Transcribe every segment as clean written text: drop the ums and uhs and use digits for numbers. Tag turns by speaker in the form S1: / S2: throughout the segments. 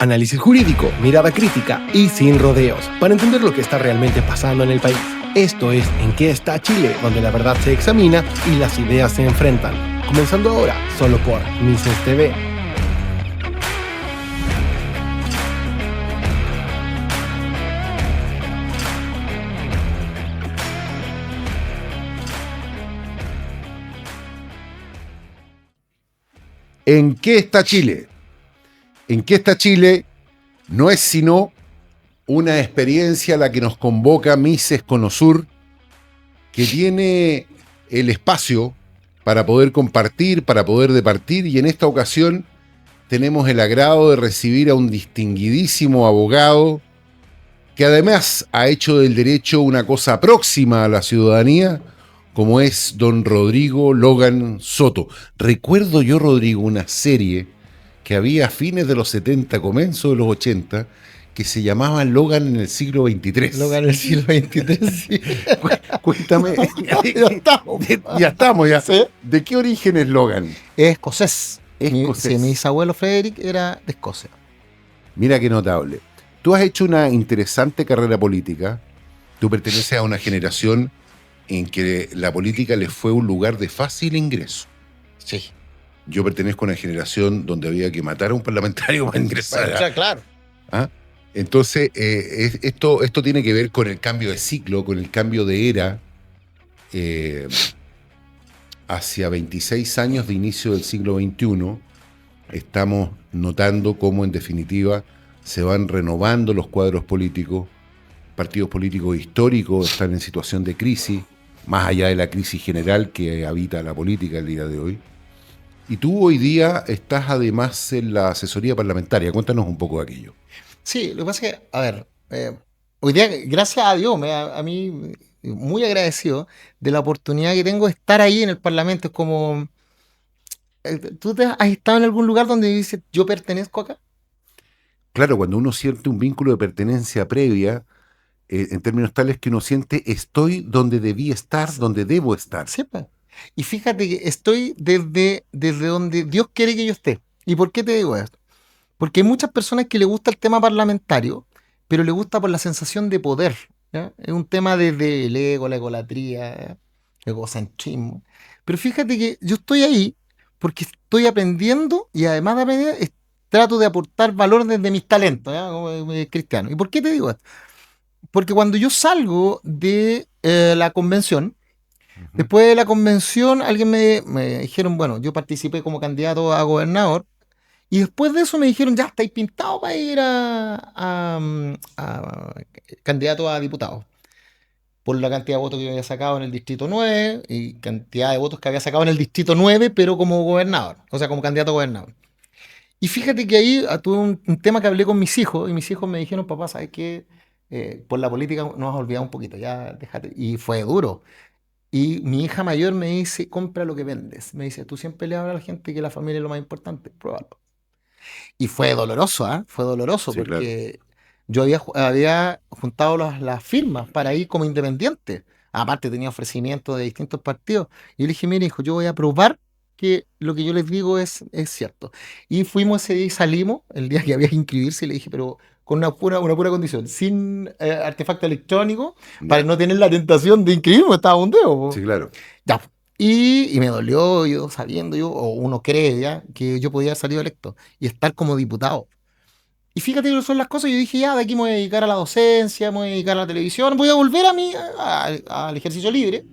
S1: Análisis jurídico, mirada crítica y sin rodeos para entender lo que está realmente pasando en el país. Esto es En qué está Chile, donde la verdad se examina y las ideas se enfrentan. Comenzando ahora, solo por Mises TV.
S2: ¿En qué está Chile? ¿En qué está Chile? No es sino una experiencia a la que nos convoca Mises Conosur, que tiene el espacio para poder compartir, para poder departir, y en esta ocasión tenemos el agrado de recibir a un distinguidísimo abogado que además ha hecho del derecho una cosa próxima a la ciudadanía, como es don Rodrigo Logan Soto. Recuerdo yo, Rodrigo, una serie que había a fines de los 70, comienzos de los 80, que se llamaba Logan en el siglo XXIII.
S3: Logan en el siglo XXIII, sí.
S2: Cuéntame. Ya estamos.
S3: ¿Sí?
S2: ¿De qué origen es Logan?
S3: Es escocés.
S2: Escocés.
S3: Mi bisabuelo Frederick era de Escocia.
S2: Mira qué notable. Tú has hecho una interesante carrera política. Tú perteneces a una generación en que la política les fue un lugar de fácil ingreso.
S3: Sí.
S2: Yo pertenezco a una generación donde había que matar a un parlamentario para ingresar.
S3: Bueno, claro.
S2: ¿Ah? Entonces, esto tiene que ver con el cambio de ciclo, con el cambio de era, hacia 26 años de inicio del siglo XXI. Estamos notando cómo, en definitiva, se van renovando los cuadros políticos. Partidos políticos históricos están en situación de crisis, más allá de la crisis general que habita la política el día de hoy. Y tú hoy día estás además en la asesoría parlamentaria. Cuéntanos un poco de aquello.
S3: Sí, lo que pasa es que, a ver, hoy día, gracias a Dios, a mí muy agradecido de la oportunidad que tengo de estar ahí en el Parlamento. Es como, ¿tú has estado en algún lugar donde dices, yo pertenezco acá?
S2: Claro, cuando uno siente un vínculo de pertenencia previa, en términos tales que uno siente, estoy donde debí estar, donde debo estar.
S3: Sí, pues. Y fíjate que estoy desde donde Dios quiere que yo esté. ¿Y por qué te digo esto? Porque hay muchas personas que le gusta el tema parlamentario, pero le gusta por la sensación de poder, ¿ya? Es un tema desde el ego, la egolatría, ¿ya? El egocentrismo. Pero fíjate que yo estoy ahí porque estoy aprendiendo y además de aprender, trato de aportar valor desde mis talentos, ¿ya? Como cristiano. ¿Y por qué te digo esto? Porque cuando yo salgo de la convención, después de la convención, alguien me dijeron, bueno, yo participé como candidato a gobernador, y después de eso me dijeron, ya estáis pintados para ir a candidato a diputado, por la cantidad de votos que había sacado en el distrito 9 y cantidad de votos que había sacado en el distrito 9, pero como gobernador, o sea, como candidato a gobernador. Y fíjate que ahí tuve un tema que hablé con mis hijos, y mis hijos me dijeron, papá, ¿sabes qué? Por la política nos has olvidado un poquito, ya déjate. Y fue duro. Y mi hija mayor me dice, compra lo que vendes. Me dice, tú siempre le hablas a la gente que la familia es lo más importante, pruébalo. Y fue doloroso, ¿ah? Fue doloroso
S2: Sí, claro.
S3: porque yo había juntado las firmas para ir como independiente. Aparte tenía ofrecimientos de distintos partidos. Y yo le dije, mire, hijo, yo voy a probar que lo que yo les digo es cierto. Y fuimos ese día y salimos, el día que había que inscribirse, y le dije, pero con una pura condición, sin artefacto electrónico, para
S2: Ya.
S3: no tener la tentación de inscribirme, estaba un dedo, po.
S2: Sí, claro.
S3: Ya. Y me dolió, yo sabiendo, o uno cree ya, que yo podía haber salido electo y estar como diputado. Y fíjate que son las cosas, yo dije, ya, de aquí me voy a dedicar a la docencia, me voy a dedicar a la televisión, voy a volver al ejercicio libre.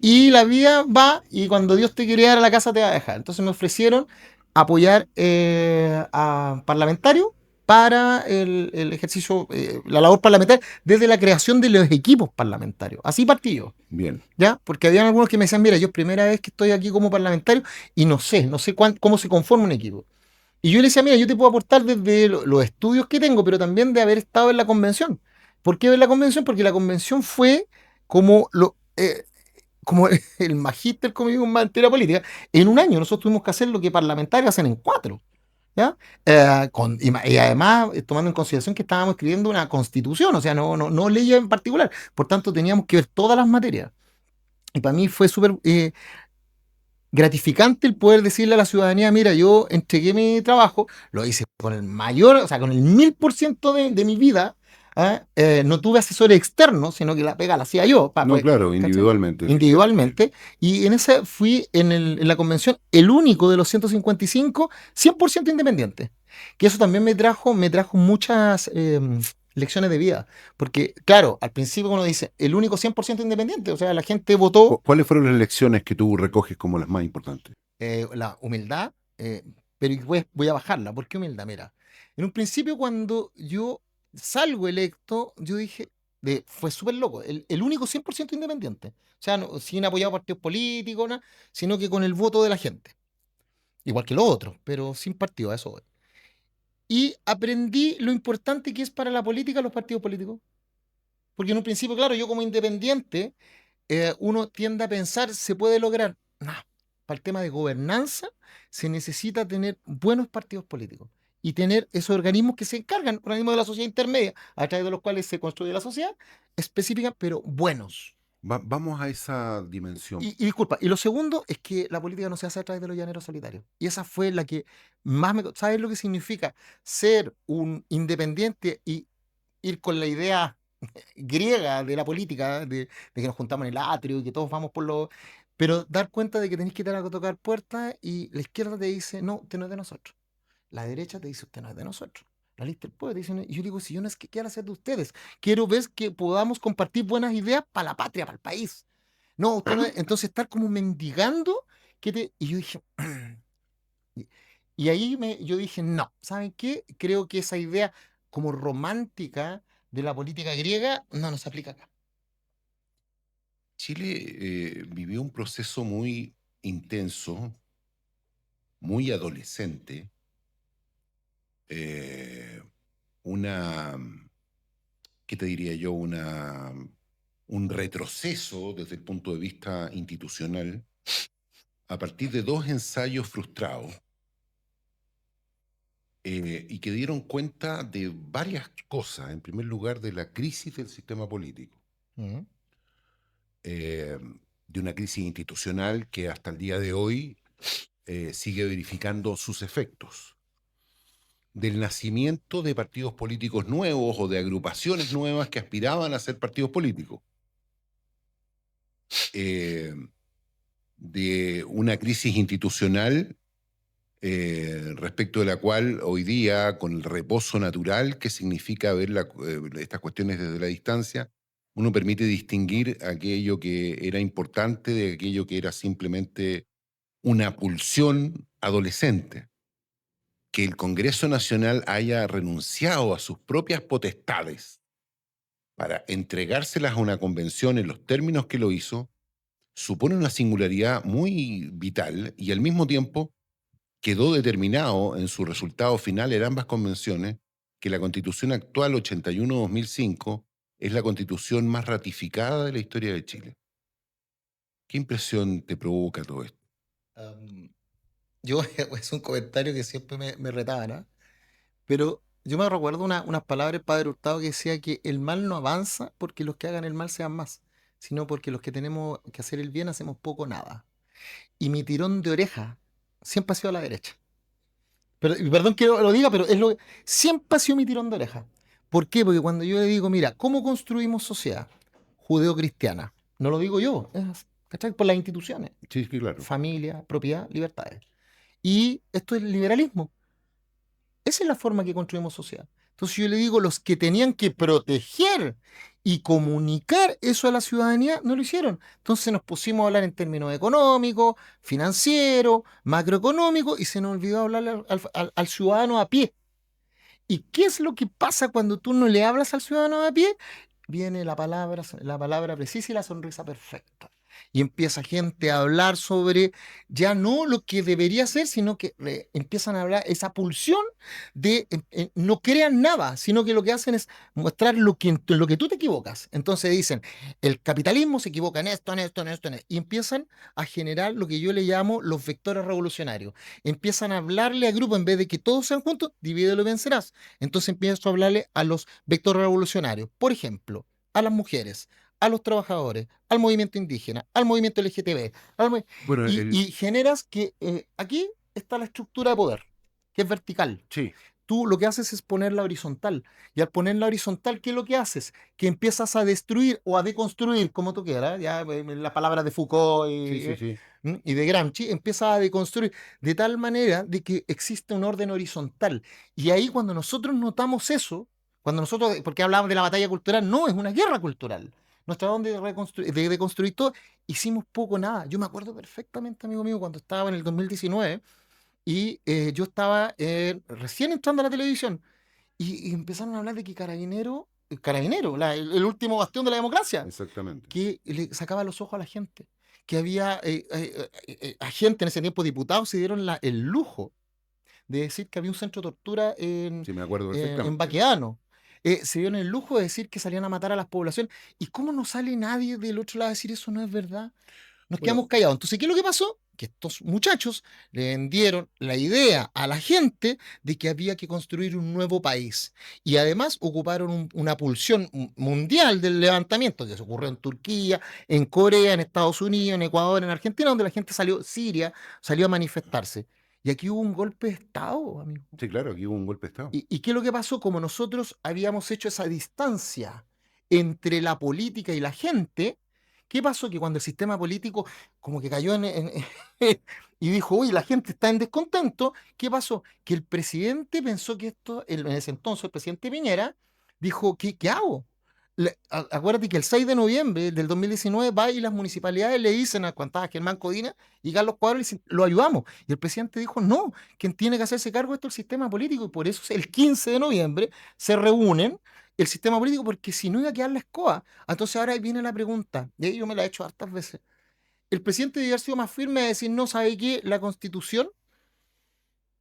S3: Y la vida va, y cuando Dios te quiere dar a la casa te va a dejar. Entonces me ofrecieron apoyar a parlamentarios para el ejercicio, la labor parlamentaria, desde la creación de los equipos parlamentarios. Así partí yo.
S2: Bien.
S3: ¿Ya? Porque habían algunos que me decían, mira, yo es primera vez que estoy aquí como parlamentario y no sé cómo se conforma un equipo. Y yo le decía, mira, yo te puedo aportar desde los estudios que tengo, pero también de haber estado en la convención. ¿Por qué en la convención? Porque la convención fue como como el magíster, como digo, en materia política. En un año nosotros tuvimos que hacer lo que parlamentarios hacen en 4. ¿Ya? Y además, tomando en consideración que estábamos escribiendo una constitución, o sea, no leyes en particular. Por tanto, teníamos que ver todas las materias. Y para mí fue súper gratificante el poder decirle a la ciudadanía, mira, yo entregué mi trabajo, lo hice con el mayor, o sea, con el 1000% de mi vida. ¿Ah? No tuve asesores externos, sino que la pega la hacía yo,
S2: No, claro,
S3: ¿cachai?
S2: individualmente.
S3: Individualmente. Y en esa fui en la convención el único de los 155 100% independiente. Que eso también me trajo muchas lecciones de vida. Porque, claro, al principio uno dice, el único 100% independiente, o sea, la gente votó
S2: ¿Cuáles fueron las lecciones que tú recoges como las más importantes?
S3: la humildad, pero voy a bajarla. ¿Por qué humildad? Mira, en un principio cuando yo salgo electo, yo dije, fue súper loco, el único 100% independiente. O sea, sin apoyar partidos políticos, nada, sino que con el voto de la gente. Igual que los otros, pero sin partido, a eso voy. Y aprendí lo importante que es para la política los partidos políticos. Porque en un principio, claro, yo como independiente, uno tiende a pensar, se puede lograr. No, para el tema de gobernanza se necesita tener buenos partidos políticos y tener esos organismos que se encargan, organismos de la sociedad intermedia, a través de los cuales se construye la sociedad, específica, pero buenos.
S2: Vamos a esa dimensión.
S3: Y disculpa, y lo segundo es que la política no se hace a través de los llaneros solitarios. Y esa fue la que más me... ¿Sabes lo que significa ser un independiente y ir con la idea griega de la política, de que nos juntamos en el atrio y que todos vamos por lo... Pero dar cuenta de que tenéis que ir a tocar puertas y la izquierda te dice, no, usted no es de nosotros. La derecha te dice, usted no es de nosotros. La lista del pueblo te dice, y yo digo, si yo no es que quiera ser de ustedes, quiero ver que podamos compartir buenas ideas para la patria, para el país. No, usted no es... Entonces estar como mendigando, y yo dije... y y ahí yo dije, no, ¿saben qué? Creo que esa idea como romántica de la política griega no nos aplica acá.
S2: Chile vivió un proceso muy intenso, muy adolescente, eh, una, ¿qué te diría yo? Un retroceso desde el punto de vista institucional a partir de dos ensayos frustrados y que dieron cuenta de varias cosas. En primer lugar, de la crisis del sistema político,
S3: Ujú.
S2: eh, de una crisis institucional que hasta el día de hoy sigue verificando sus efectos, del nacimiento de partidos políticos nuevos o de agrupaciones nuevas que aspiraban a ser partidos políticos, eh, de una crisis institucional respecto de la cual hoy día, con el reposo natural que significa ver estas cuestiones desde la distancia, uno permite distinguir aquello que era importante de aquello que era simplemente una pulsión adolescente. Que el Congreso Nacional haya renunciado a sus propias potestades para entregárselas a una convención en los términos que lo hizo, supone una singularidad muy vital y al mismo tiempo quedó determinado en su resultado final en ambas convenciones que la Constitución actual 81-2005 es la constitución más ratificada de la historia de Chile. ¿Qué impresión te provoca todo esto?
S3: Am, yo, es un comentario que siempre me retaban, ¿ah? Pero yo me recuerdo unas palabras del Padre Hurtado que decía que el mal no avanza porque los que hagan el mal sean más, sino porque los que tenemos que hacer el bien hacemos poco o nada. Y mi tirón de oreja siempre ha sido a la derecha. Pero, y perdón que lo diga, pero siempre ha sido mi tirón de oreja. ¿Por qué? Porque cuando yo le digo, mira, ¿cómo construimos sociedad judeo-cristiana? No lo digo yo, ¿cachai? Por las instituciones.
S2: Sí, sí, claro.
S3: Familia, propiedad, libertades. Y esto es liberalismo. Esa es la forma que construimos sociedad. Entonces yo le digo, los que tenían que proteger y comunicar eso a la ciudadanía, no lo hicieron. Entonces nos pusimos a hablar en términos económicos, financieros, macroeconómicos, y se nos olvidó hablarle al ciudadano a pie. ¿Y qué es lo que pasa cuando tú no le hablas al ciudadano a pie? Viene la palabra precisa y la sonrisa perfecta. Y empieza gente a hablar sobre ya no lo que debería ser, sino que empiezan a hablar esa pulsión de no crean nada, sino que lo que hacen es mostrar lo que tú te equivocas. Entonces dicen, el capitalismo se equivoca en esto, en esto, en esto, en esto. Y empiezan a generar lo que yo le llamo los vectores revolucionarios. Empiezan a hablarle a grupo en vez de que todos sean juntos, divídelo y vencerás. Entonces empiezo a hablarle a los vectores revolucionarios. Por ejemplo, a las mujeres, a los trabajadores, al movimiento indígena, al movimiento LGTB,
S2: Bueno,
S3: y generas que aquí está la estructura de poder, que es vertical.
S2: sí,
S3: Tú lo que haces es ponerla horizontal. Y al ponerla horizontal, ¿qué es lo que haces? Que empiezas a destruir o a deconstruir, como tú quieras, ya las palabras de Foucault
S2: sí, sí, sí.
S3: y de Gramsci, empiezas a deconstruir de tal manera de que existe un orden horizontal. Y ahí cuando nosotros notamos eso, cuando nosotros, porque hablamos de la batalla cultural, no, es una guerra cultural. Nos trataron de deconstruir todo, hicimos poco o nada. Yo me acuerdo perfectamente, amigo mío, cuando estaba en el 2019 y yo estaba recién entrando a la televisión y empezaron a hablar de que Carabinero, el último bastión de la democracia,
S2: Exactamente.
S3: que le sacaba los ojos a la gente, que había a gente en ese tiempo, diputados, se dieron el lujo de decir que había un centro de tortura
S2: Sí, me acuerdo
S3: en
S2: perfectamente.
S3: Baquedano. Se dieron el lujo de decir que salían a matar a las poblaciones. ¿Y cómo no sale nadie del otro lado a decir eso no es verdad? Nos
S2: Bueno,
S3: quedamos callados. Entonces, ¿qué es lo que pasó? Que estos muchachos le vendieron la idea a la gente de que había que construir un nuevo país. Y además ocuparon una pulsión mundial del levantamiento, que se ocurrió en Turquía, en Corea, en Estados Unidos, en Ecuador, en Argentina, donde la gente salió, Siria, salió a manifestarse. Y aquí hubo un golpe de Estado, amigo.
S2: sí, claro, aquí hubo un golpe de Estado.
S3: ¿Y qué es lo que pasó? Como nosotros habíamos hecho esa distancia entre la política y la gente, ¿qué pasó? Que cuando el sistema político como que cayó y dijo, uy, la gente está en descontento, ¿qué pasó? Que el presidente pensó que esto, en ese entonces el presidente Piñera, dijo, ¿qué hago? Acuérdate que el 6 de noviembre del 2019 va y las municipalidades le dicen a cuando estaba Germán Codina y Carlos Cuadros, le dicen, lo ayudamos. Y el presidente dijo, no, quien tiene que hacerse cargo de esto es el sistema político. Y por eso el 15 de noviembre se reúnen el sistema político, porque si no iba a quedar la escoba. Entonces ahora ahí viene la pregunta, y ahí yo me la he hecho hartas veces. El presidente debería haber sido más firme a decir, no, ¿sabe qué? La constitución,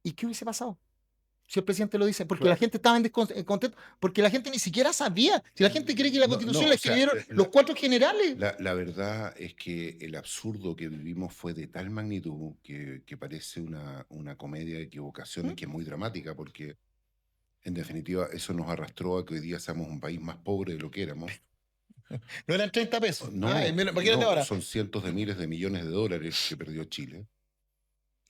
S3: ¿y qué hubiese pasado? Si el presidente lo dice, porque la
S2: Claro.
S3: gente estaba en descontento, porque la gente ni siquiera sabía. Si la gente cree que la
S2: No,
S3: constitución
S2: no,
S3: la
S2: o sea,
S3: escribieron los cuatro generales.
S2: la verdad es que el absurdo que vivimos fue de tal magnitud que parece una comedia de equivocaciones
S3: ¿Mm?
S2: que es muy dramática, porque en definitiva eso nos arrastró a que hoy día seamos un país más pobre de lo que éramos.
S3: No eran 30 pesos.
S2: No,
S3: Imagínate
S2: no,
S3: ahora.
S2: son cientos de miles de millones de dólares que perdió Chile.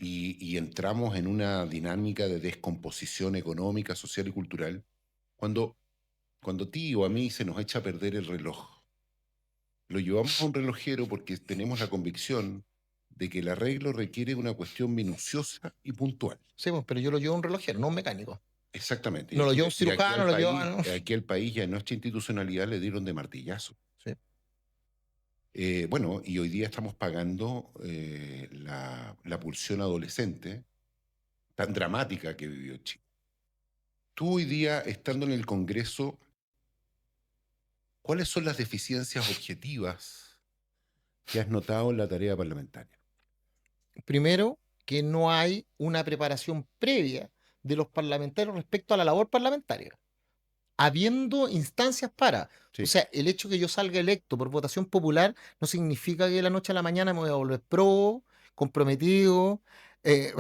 S2: Y entramos en una dinámica de descomposición económica, social y cultural, cuando, cuando a ti o a mí se nos echa a perder el reloj. Lo llevamos a un relojero porque tenemos la convicción de que el arreglo requiere una cuestión minuciosa y puntual.
S3: Sí, pues, pero yo lo llevo a un relojero, no a un mecánico.
S2: Exactamente.
S3: No lo llevo a un
S2: Y aquí
S3: cirujano,
S2: al
S3: lo llevo
S2: país,
S3: a...
S2: aquí al país y a nuestra institucionalidad le dieron de martillazo.
S3: Sí.
S2: Bueno, y hoy día estamos pagando la pulsión adolescente tan dramática que vivió Chile. Tú hoy día, estando en el Congreso, ¿cuáles son las deficiencias objetivas que has notado en la tarea parlamentaria?
S3: Primero, que no hay una preparación previa de los parlamentarios respecto a la labor parlamentaria, habiendo instancias para. O
S2: Sí,
S3: sea, el hecho que yo salga electo por votación popular no significa que de la noche a la mañana me voy a volver pro, comprometido, eh,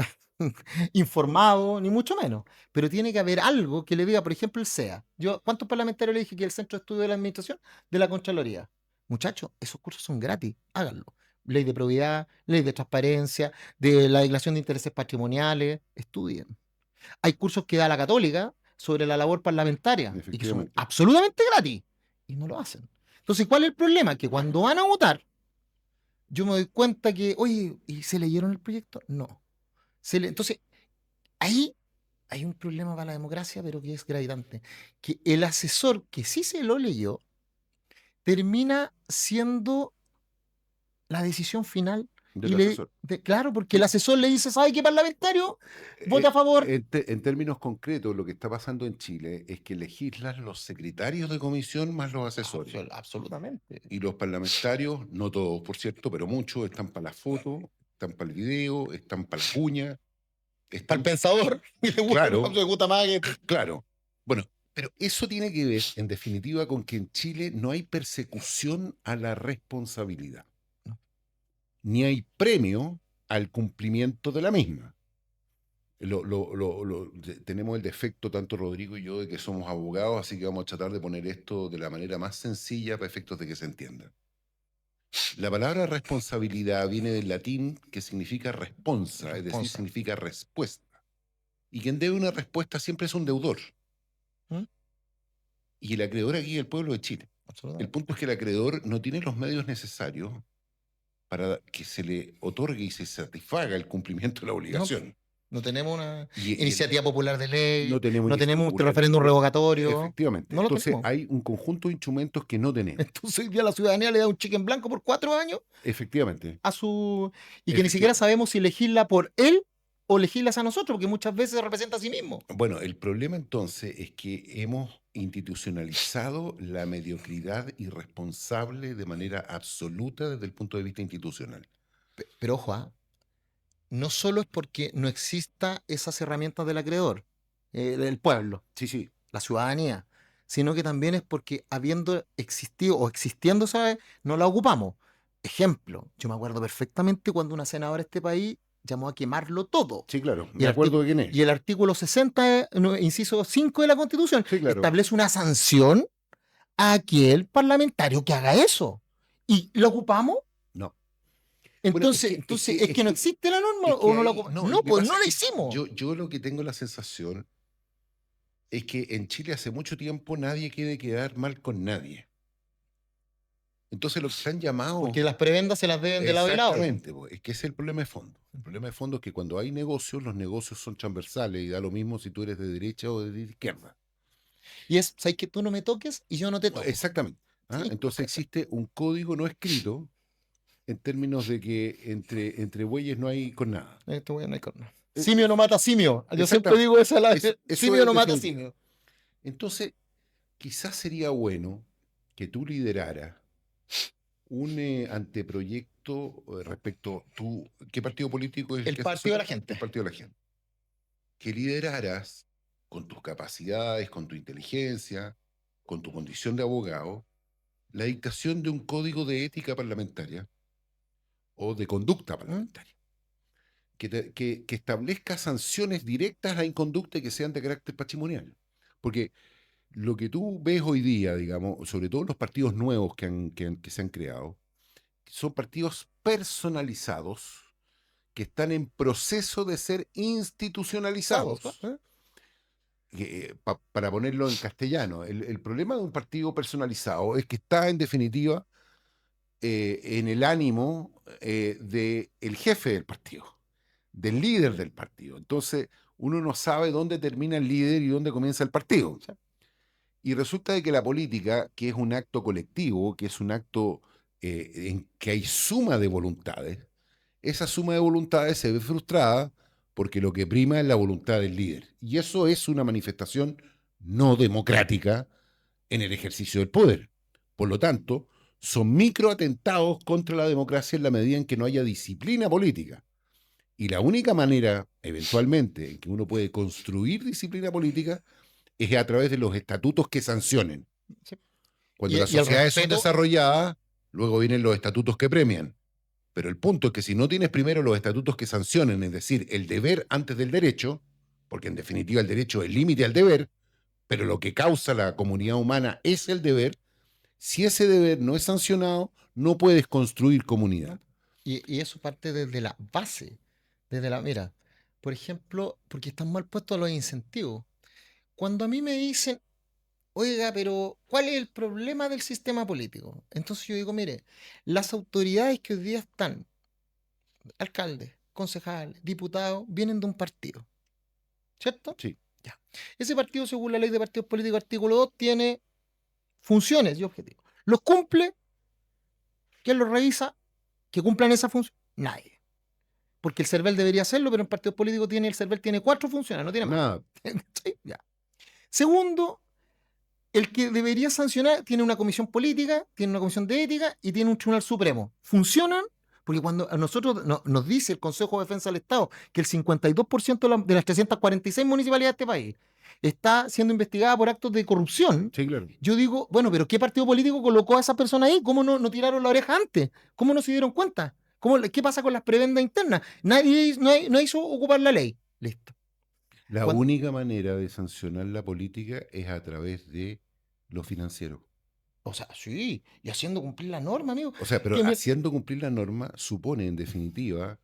S3: informado, ni mucho menos. Pero tiene que haber algo que le diga, por ejemplo, el SEA. Yo, ¿cuántos parlamentarios le dije que el Centro de Estudio de la Administración de la Contraloría? Muchachos, esos cursos son gratis, háganlo. Ley de probidad, ley de transparencia, de la declaración de intereses patrimoniales, estudien. Hay cursos que da la Católica sobre la labor parlamentaria y que son
S2: efectivamente.
S3: absolutamente gratis y no lo hacen. Entonces, ¿cuál es el problema? Que cuando van a votar, yo me doy cuenta que, oye, ¿y se leyeron el proyecto? No. Entonces, ahí hay un problema para la democracia, pero que es gravitante. Que el asesor que sí se lo leyó termina siendo la decisión final.
S2: Del asesor.
S3: Claro, porque el asesor le dice, ¿sabe qué parlamentario? Vote a favor.
S2: En términos concretos, lo que está pasando en Chile es que legislan los secretarios de comisión más los asesores.
S3: Absolutamente.
S2: Y los parlamentarios, no todos, por cierto, pero muchos, están para la foto, están para el video, están para la cuña,
S3: Para el
S2: están...
S3: pensador.
S2: Claro,
S3: Le gusta más que...
S2: claro. Bueno, pero eso tiene que ver, en definitiva, con que en Chile no hay persecución a la responsabilidad,
S3: No.
S2: ni hay premio al cumplimiento de la misma. Tenemos el defecto, tanto Rodrigo y yo, de que somos abogados, así que vamos a tratar de poner esto de la manera más sencilla para efectos de que se entienda. La palabra responsabilidad viene del latín, que significa responsa, es decir, significa respuesta. Y quien debe una respuesta siempre es un deudor.
S3: ¿Mm?
S2: Y el acreedor aquí es el pueblo de Chile. El punto es que el acreedor no tiene los medios necesarios para que se le otorgue y se satisfaga el cumplimiento de la obligación.
S3: No tenemos una iniciativa popular de ley, no tenemos un
S2: popular,
S3: referéndum revocatorio.
S2: Efectivamente.
S3: No lo
S2: Entonces
S3: tenemos.
S2: hay un conjunto de instrumentos que no tenemos.
S3: Entonces hoy día la ciudadanía le da un cheque en blanco por 4 años
S2: Efectivamente.
S3: a su... Y que ni siquiera sabemos si legisla por él o legislas a nosotros, porque muchas veces se representa a sí mismo.
S2: Bueno, el problema entonces es que hemos institucionalizado la mediocridad irresponsable de manera absoluta desde el punto de vista institucional.
S3: Pero ojo, no solo es porque no exista esas herramientas del acreedor, el pueblo,
S2: sí,
S3: la ciudadanía, sino que también es porque habiendo existido o existiendo, ¿sabes?, no la ocupamos. Ejemplo, yo me acuerdo perfectamente cuando una senadora de este país llamó a quemarlo todo.
S2: Sí, claro, me acuerdo de quién es.
S3: Y el artículo 60, inciso 5 de la Constitución, establece una sanción a aquel parlamentario que haga eso. ¿Y lo ocupamos?
S2: No.
S3: Entonces, bueno, ¿es que no existe la norma o no la ocupamos? No, pues no la hicimos.
S2: Yo lo que tengo la sensación es que en Chile hace mucho tiempo nadie quiere quedar mal con nadie. Entonces lo que están llamados...
S3: Porque las prebendas se las deben de lado y lado.
S2: Exactamente, es que ese es el problema de fondo. El problema de fondo es que cuando hay negocios, los negocios son transversales y da lo mismo si tú eres de derecha o de izquierda.
S3: Y es, ¿sabes que tú no me toques y yo no te toco?
S2: Exactamente. Sí. Entonces existe un código no escrito en términos de que entre bueyes no hay con nada.
S3: Este buey no hay con nada. Simio no mata simio. Yo siempre digo esa la simio no mata simio.
S2: Entonces, quizás sería bueno que tú lideraras un anteproyecto respecto a ¿qué partido político es?
S3: El Partido de la Gente.
S2: El Partido de la Gente. Que lideraras con tus capacidades, con tu inteligencia, con tu condición de abogado, la dictación de un código de ética parlamentaria o de conducta parlamentaria. Que establezca sanciones directas a inconducta y que sean de carácter patrimonial. Porque lo que tú ves hoy día, digamos, sobre todo los partidos nuevos que se han creado, son partidos personalizados que están en proceso de ser institucionalizados. Para ponerlo en castellano, el problema de un partido personalizado es que está, en definitiva, en el ánimo del jefe del partido, del líder del partido. Entonces, uno no sabe dónde termina el líder y dónde comienza el partido. Y resulta de que la política, que es un acto colectivo, que es un acto en que hay suma de voluntades, esa suma de voluntades se ve frustrada porque lo que prima es la voluntad del líder. Y eso es una manifestación no democrática en el ejercicio del poder. Por lo tanto, son microatentados contra la democracia en la medida en que no haya disciplina política. Y la única manera, eventualmente, en que uno puede construir disciplina política es a través de los estatutos que sancionen. Sí. Cuando las sociedades son desarrolladas, luego vienen los estatutos que premian. Pero el punto es que si no tienes primero los estatutos que sancionen, es decir, el deber antes del derecho, porque en definitiva el derecho es el límite al deber, pero lo que causa la comunidad humana es el deber, si ese deber no es sancionado, no puedes construir comunidad.
S3: Y eso parte desde la base, mira, por ejemplo, porque están mal puestos los incentivos. Cuando a mí me dicen, oiga, pero ¿cuál es el problema del sistema político? Entonces yo digo, mire, las autoridades que hoy día están, alcaldes, concejales, diputados, vienen de un partido, ¿cierto?
S2: Sí.
S3: Ya. Ese partido, según la ley de partidos políticos, artículo 2, tiene funciones y objetivos. ¿Los cumple? ¿Quién los revisa? ¿Que cumplan esa función? Nadie. Porque el CERVEL debería hacerlo, pero en partidos políticos el CERVEL tiene 4 funciones, no tiene más.
S2: Nada.
S3: ¿Sí? Ya. Segundo, el que debería sancionar tiene una comisión política, tiene una comisión de ética y tiene un tribunal supremo. ¿Funcionan? Porque cuando a nosotros nos dice el Consejo de Defensa del Estado que el 52% de las 346 municipalidades de este país está siendo investigada por actos de corrupción,
S2: sí, claro.
S3: Yo digo, bueno, pero ¿qué partido político colocó a esa persona ahí? ¿Cómo no tiraron la oreja antes? ¿Cómo no se dieron cuenta? ¿Qué pasa con las prebendas internas? Nadie no hizo ocupar la ley. Listo.
S2: La
S3: Cuan-
S2: única manera de sancionar la política es a través de lo financiero.
S3: o sea, sí, y haciendo cumplir la norma, amigo.
S2: O sea, pero
S3: Que me-
S2: haciendo cumplir la norma supone, en definitiva,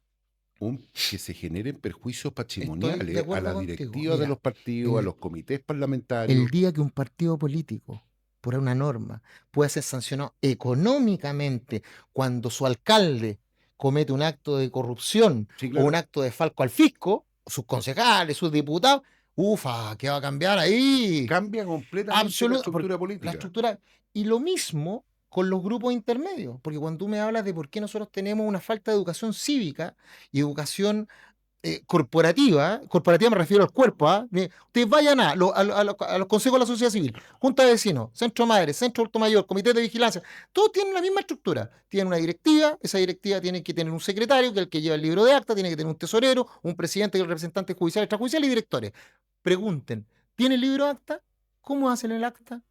S2: que se generen perjuicios
S3: Estoy de
S2: patrimoniales a
S3: acuerdo
S2: las
S3: contigo.
S2: directivas de
S3: Mira,
S2: los partidos, a
S3: el,
S2: los comités
S3: el
S2: parlamentarios.
S3: día que un partido político, por una norma, pueda ser sancionado económicamente cuando su alcalde comete un acto de corrupción
S2: Sí,
S3: o un
S2: claro.
S3: acto de falco al fisco, sus concejales, sus diputados, ufa, ¿qué va a cambiar ahí?
S2: Cambia completamente la
S3: Absoluto, porque
S2: estructura
S3: la
S2: política.
S3: estructura. Y lo mismo con los grupos intermedios, porque cuando tú me hablas de por qué nosotros tenemos una falta de educación cívica y educación corporativa me refiero al cuerpo, ¿ah? Ustedes vayan a los consejos de la sociedad civil, junta de vecinos, centro madre, centro alto mayor, comité de vigilancia, todos tienen la misma estructura. Tienen una directiva, esa directiva tiene que tener un secretario, que es el que lleva el libro de acta, tiene que tener un tesorero, un presidente, que es el representante judicial, extrajudicial y directores. Pregunten, ¿tiene el libro de acta? ¿Cómo hacen el acta?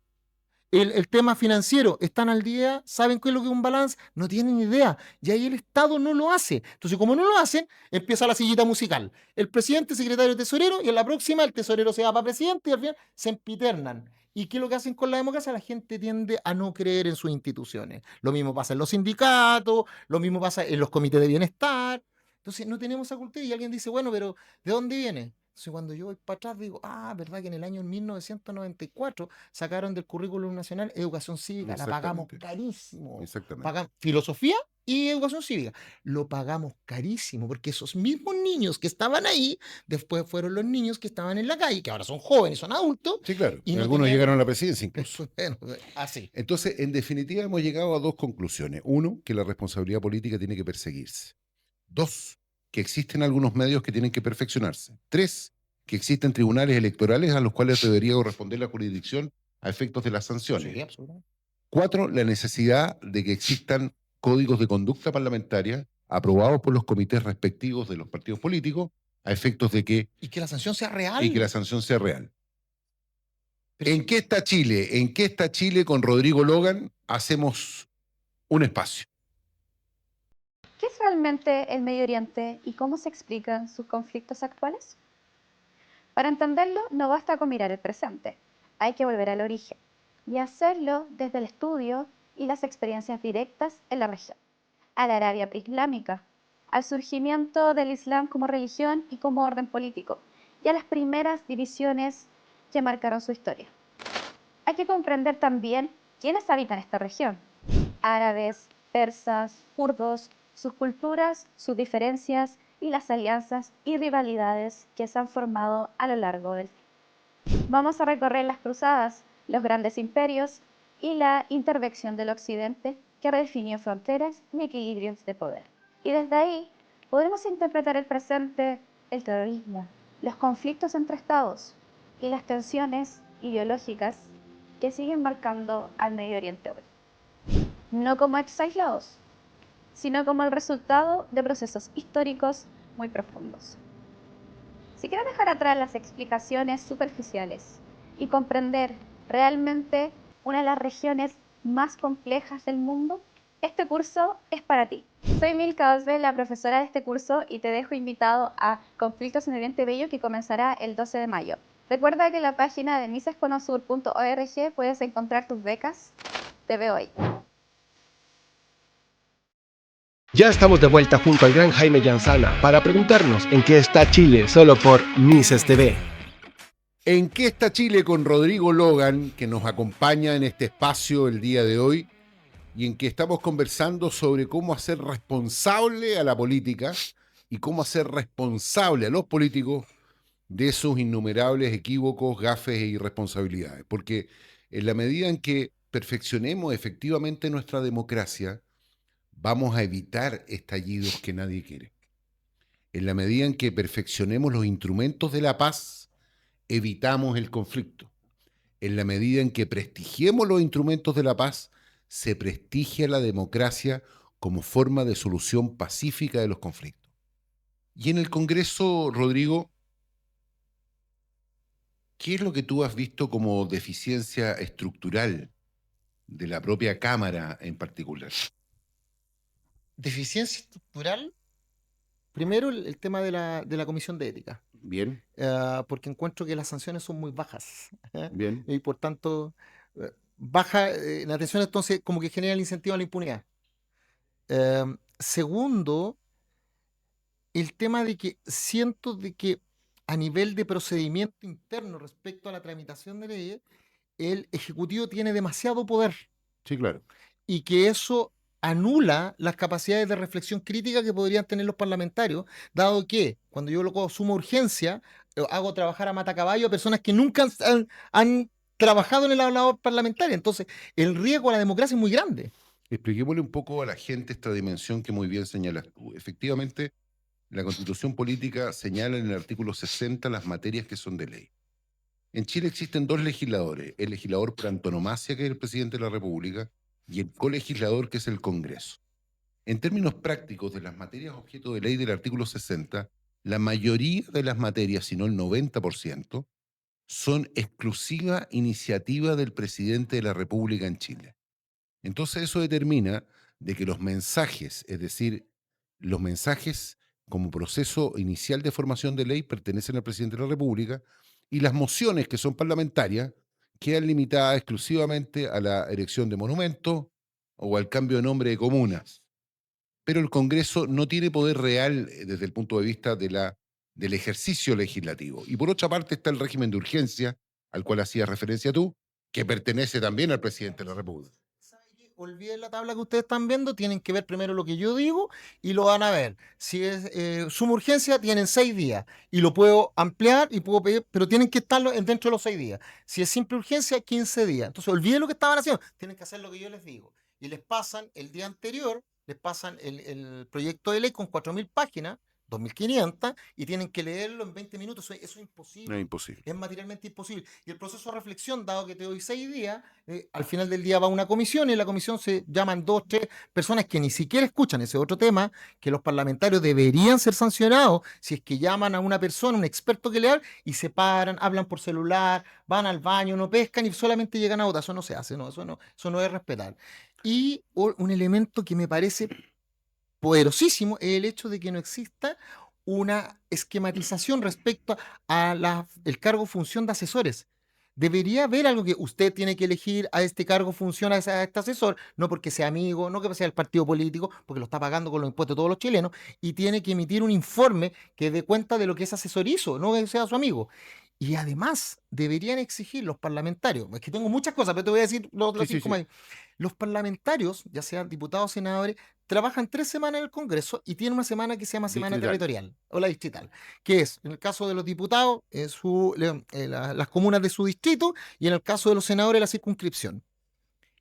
S3: El tema financiero, ¿están al día? ¿Saben qué es lo que es un balance? No tienen idea. Y ahí el Estado no lo hace. Entonces, como no lo hacen, empieza la sillita musical. El presidente, secretario, tesorero, y en la próxima el tesorero se va para presidente y al final se empiternan. ¿Y qué es lo que hacen con la democracia? La gente tiende a no creer en sus instituciones. Lo mismo pasa en los sindicatos, lo mismo pasa en los comités de bienestar. Entonces, no tenemos esa cultura y alguien dice, bueno, pero ¿de dónde viene? Entonces, cuando yo voy para atrás, digo, verdad que en el año 1994 sacaron del currículum nacional educación cívica, la pagamos
S2: Exactamente.
S3: carísimo.
S2: Exactamente.
S3: Filosofía y educación cívica. Lo pagamos carísimo porque esos mismos niños que estaban ahí, después fueron los niños que estaban en la calle, que ahora son jóvenes, son adultos,
S2: Sí, claro.
S3: y no
S2: Algunos
S3: tenían.
S2: llegaron a la presidencia incluso.
S3: Bueno, así.
S2: Entonces, en definitiva, hemos llegado a dos conclusiones. Uno, que la responsabilidad política tiene que perseguirse. Dos, que existen algunos medios que tienen que perfeccionarse. Tres, que existen tribunales electorales a los cuales debería corresponder la jurisdicción a efectos de las sanciones.
S3: Sí, absolutamente.
S2: Cuatro, la necesidad de que existan códigos de conducta parlamentaria aprobados por los comités respectivos de los partidos políticos a efectos de que,
S3: Y que la sanción sea real.
S2: y que la sanción sea real.
S3: Pero
S2: ¿En qué está Chile? ¿En qué está Chile con Rodrigo Logan? Hacemos un espacio.
S4: ¿Qué es realmente el Medio Oriente y cómo se explican sus conflictos actuales? Para entenderlo, no basta con mirar el presente, hay que volver al origen y hacerlo desde el estudio y las experiencias directas en la región, a la Arabia preislámica, al surgimiento del Islam como religión y como orden político, y a las primeras divisiones que marcaron su historia. Hay que comprender también quiénes habitan esta región: árabes, persas, kurdos, sus culturas, sus diferencias y las alianzas y rivalidades que se han formado a lo largo del tiempo. Vamos a recorrer las cruzadas, los grandes imperios y la intervención del occidente que redefinió fronteras y equilibrios de poder. Y desde ahí podremos interpretar el presente, el terrorismo, los conflictos entre estados y las tensiones ideológicas que siguen marcando al Medio Oriente hoy. No como hechos aislados, sino como el resultado de procesos históricos muy profundos. Si quieres dejar atrás las explicaciones superficiales y comprender realmente una de las regiones más complejas del mundo, este curso es para ti. Soy Milka Osbe, la profesora de este curso, y te dejo invitado a Conflictos en Oriente Bello, que comenzará el 12 de mayo. Recuerda que en la página de misesconosur.org puedes encontrar tus becas. Te veo ahí.
S1: Ya estamos de vuelta junto al gran Jaime Yanzana para preguntarnos en qué está Chile solo por Mises TV.
S2: ¿En qué está Chile con Rodrigo Logan, que nos acompaña en este espacio el día de hoy y en que estamos conversando sobre cómo hacer responsable a la política y cómo hacer responsable a los políticos de sus innumerables equívocos, gafes e irresponsabilidades? Porque en la medida en que perfeccionemos efectivamente nuestra democracia, vamos a evitar estallidos que nadie quiere. En la medida en que perfeccionemos los instrumentos de la paz, evitamos el conflicto. En la medida en que prestigiemos los instrumentos de la paz, se prestigia la democracia como forma de solución pacífica de los conflictos. Y en el Congreso, Rodrigo, ¿qué es lo que tú has visto como deficiencia estructural de la propia Cámara en particular?
S3: Deficiencia estructural. Primero, el tema de la comisión de ética.
S2: Bien,
S3: porque encuentro que las sanciones son muy bajas.
S2: bien.
S3: Y por tanto, baja la atención, entonces como que genera el incentivo a la impunidad. Segundo, el tema de que siento de que a nivel de procedimiento interno respecto a la tramitación de leyes, el Ejecutivo tiene demasiado poder
S2: Sí, claro.
S3: y que eso anula las capacidades de reflexión crítica que podrían tener los parlamentarios, dado que cuando yo lo sumo urgencia, hago trabajar a matacaballo a personas que nunca han trabajado en el labor parlamentaria. Entonces, el riesgo a la democracia es muy grande.
S2: Expliquémosle un poco a la gente esta dimensión que muy bien señalas tú. Efectivamente, la Constitución Política señala en el artículo 60 las materias que son de ley. En Chile existen dos legisladores, el legislador por antonomasia, que es el presidente de la República, y el colegislador, que es el Congreso. En términos prácticos de las materias objeto de ley del artículo 60, la mayoría de las materias, si no el 90%, son exclusiva iniciativa del presidente de la República en Chile. Entonces eso determina de que los mensajes, es decir, los mensajes como proceso inicial de formación de ley pertenecen al presidente de la República y las mociones que son parlamentarias quedan limitadas exclusivamente a la erección de monumentos o al cambio de nombre de comunas. Pero el Congreso no tiene poder real desde el punto de vista del ejercicio legislativo. Y por otra parte está el régimen de urgencia, al cual hacías referencia tú, que pertenece también al presidente de la República.
S3: Olviden la tabla que ustedes están viendo, tienen que ver primero lo que yo digo y lo van a ver. Si es suma urgencia, tienen 6 días y lo puedo ampliar y puedo pedir, pero tienen que estar dentro de los 6 días. Si es simple urgencia, 15 días. Entonces, olviden lo que estaban haciendo, tienen que hacer lo que yo les digo. Y les pasan el día anterior, les pasan el proyecto de ley con 4.000 páginas, 2.500, y tienen que leerlo en 20 minutos. Eso es imposible.
S2: No es imposible.
S3: Es materialmente imposible. Y el proceso de reflexión, dado que te doy 6 días, al final del día va a una comisión y en la comisión se llaman 2, 3 personas que ni siquiera escuchan ese otro tema, que los parlamentarios deberían ser sancionados si es que llaman a una persona, un experto que le habla, y se paran, hablan por celular, van al baño, no pescan y solamente llegan a votar. Eso no se hace, no, eso no es respetar. Y un elemento que me parece poderosísimo es el hecho de que no exista una esquematización respecto a el cargo función de asesores. Debería haber algo que usted tiene que elegir a este cargo función a este asesor, no porque sea amigo, no que sea el partido político, porque lo está pagando con los impuestos de todos los chilenos, y tiene que emitir un informe que dé cuenta de lo que ese asesor hizo, no que sea su amigo. Y además deberían exigir los parlamentarios, es que tengo muchas cosas, pero te voy a decir los otros 5 más. Los parlamentarios, ya sean diputados o senadores, trabajan 3 semanas en el Congreso y tienen una semana que se llama semana territorial o la distrital, que es, en el caso de los diputados, las comunas de su distrito, y en el caso de los senadores, la circunscripción.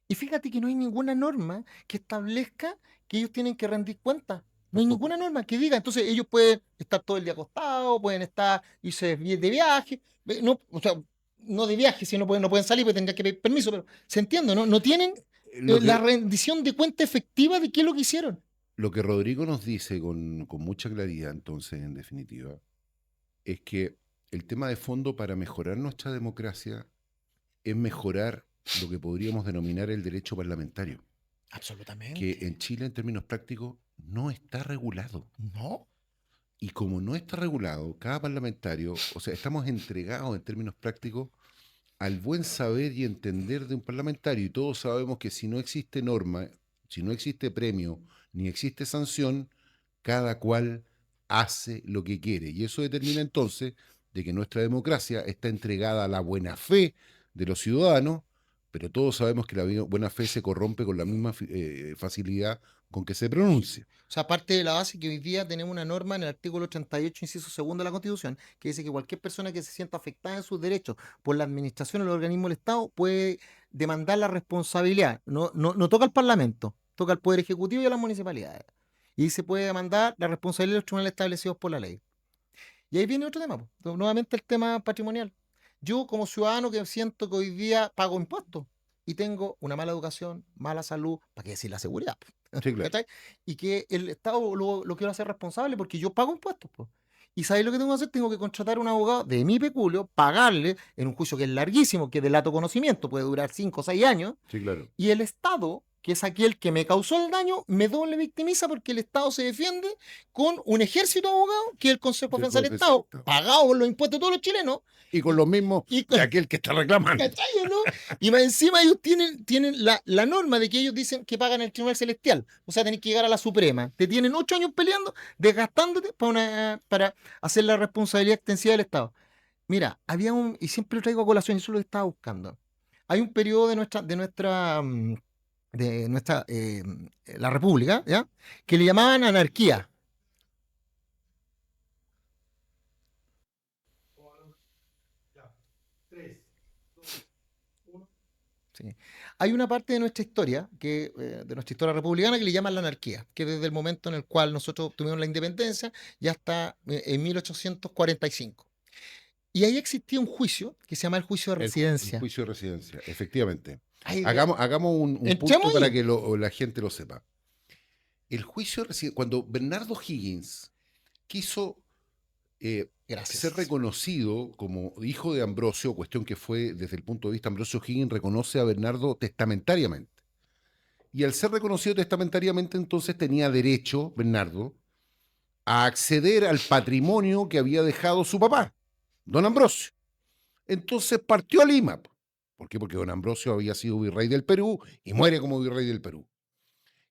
S3: Y fíjate que no hay ninguna norma que establezca que ellos tienen que rendir cuentas. No hay ninguna norma que diga. Entonces ellos pueden estar todo el día acostados, pueden irse de viaje, no, o sea, no de viaje, si no pueden salir, porque tendrían que pedir permiso, pero se entiende, ¿no? No tienen la rendición de cuenta efectiva de qué es lo que hicieron.
S2: Lo que Rodrigo nos dice con mucha claridad, entonces, en definitiva, es que el tema de fondo para mejorar nuestra democracia es mejorar lo que podríamos denominar el derecho parlamentario.
S3: Absolutamente.
S2: Que en Chile, en términos prácticos, no está regulado.
S3: No.
S2: Y como no está regulado, cada parlamentario, o sea, estamos entregados en términos prácticos al buen saber y entender de un parlamentario, y todos sabemos que si no existe norma, si no existe premio, ni existe sanción, cada cual hace lo que quiere. Y eso determina entonces de que nuestra democracia está entregada a la buena fe de los ciudadanos, pero todos sabemos que la buena fe se corrompe con la misma facilidad con que se pronuncia.
S3: O sea, aparte de la base que hoy día tenemos una norma en el artículo 88, inciso segundo de la Constitución, que dice que cualquier persona que se sienta afectada en sus derechos por la administración o el organismo del Estado puede demandar la responsabilidad. No toca al Parlamento, toca al Poder Ejecutivo y a las municipalidades. Y se puede demandar la responsabilidad de los tribunales establecidos por la ley. Y ahí viene otro tema, nuevamente el tema patrimonial. Yo como ciudadano que siento que hoy día pago impuestos y tengo una mala educación, mala salud, ¿para qué decir la seguridad?
S2: Sí, claro.
S3: Y que el Estado lo quiero hacer responsable porque yo pago impuestos. Pues. ¿Y sabéis lo que tengo que hacer? Tengo que contratar a un abogado de mi peculio, pagarle en un juicio que es larguísimo, que es de lato conocimiento, puede durar 5 o 6 años.
S2: Sí, claro.
S3: Y el Estado que es aquel que me causó el daño, me doble victimiza porque el Estado se defiende con un ejército de abogados, que es el Consejo de Defensa del Estado, pagado por los impuestos de todos los chilenos.
S2: Y con los mismos de aquel que está reclamando.
S3: ¿Cachai, no? Y más encima ellos tienen la norma de que ellos dicen que pagan el Tribunal Celestial. O sea, tenés que llegar a la Suprema. Te tienen 8 años peleando, desgastándote para hacer la responsabilidad extensiva del Estado. Mira, y siempre lo traigo a colación, eso es lo que estaba buscando. Hay un periodo la República, ¿ya? Que le llamaban anarquía. Sí. Hay una parte de nuestra historia, de nuestra historia republicana, que le llaman la anarquía, que desde el momento en el cual nosotros tuvimos la independencia, ya está en 1845. Y ahí existía un juicio que se llama el juicio de residencia.
S2: El juicio de residencia, efectivamente.
S3: Ay,
S2: Hagamos un punto
S3: entremos
S2: para
S3: ahí.
S2: que la gente lo sepa. El juicio de residencia, cuando Bernardo Higgins quiso ser reconocido como hijo de Ambrosio, cuestión que fue desde el punto de vista Ambrosio Higgins reconoce a Bernardo testamentariamente. Y al ser reconocido testamentariamente, entonces tenía derecho, Bernardo, a acceder al patrimonio que había dejado su papá, don Ambrosio. Entonces partió a Lima. ¿Por qué? Porque don Ambrosio había sido virrey del Perú y muere como virrey del Perú.